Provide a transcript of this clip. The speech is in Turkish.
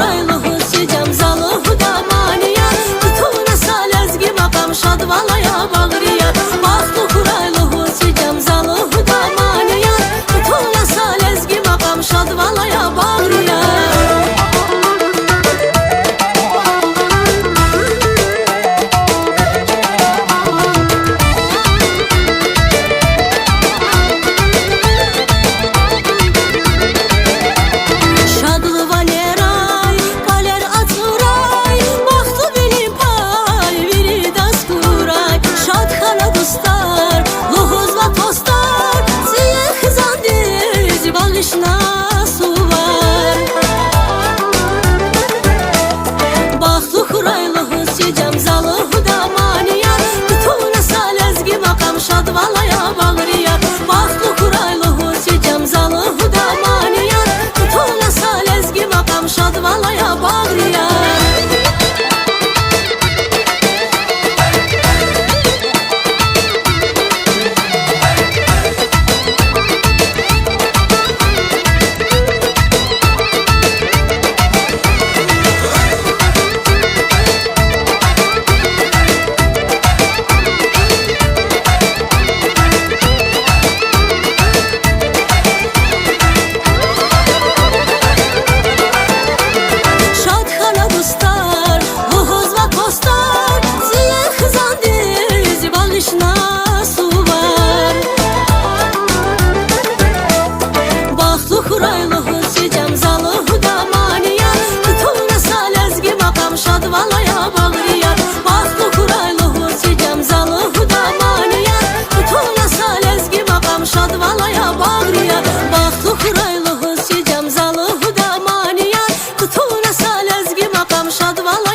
xuraylı hüsicəm zalı huda maniya Tutuna salezgi makam şadvalaya bağriya Baxtı xuraylı hüsicəm zalı huda maniya Tutuna salezgi makam şadvalaya bağriya Şadvalaya bağriya Baxtlı xuraylı hüsicəm zalı huda maniya Tutuna salezgi makam şadvalaya bağriya Şadvalaya bağriya Baxtlı xuraylı hüsicəm zalı huda maniya Tutuna salezgi makam şadvalaya bağriya Baxtlı xuraylı hüsicəm zalı huda maniya Tutuna salezgi makam şadvalaya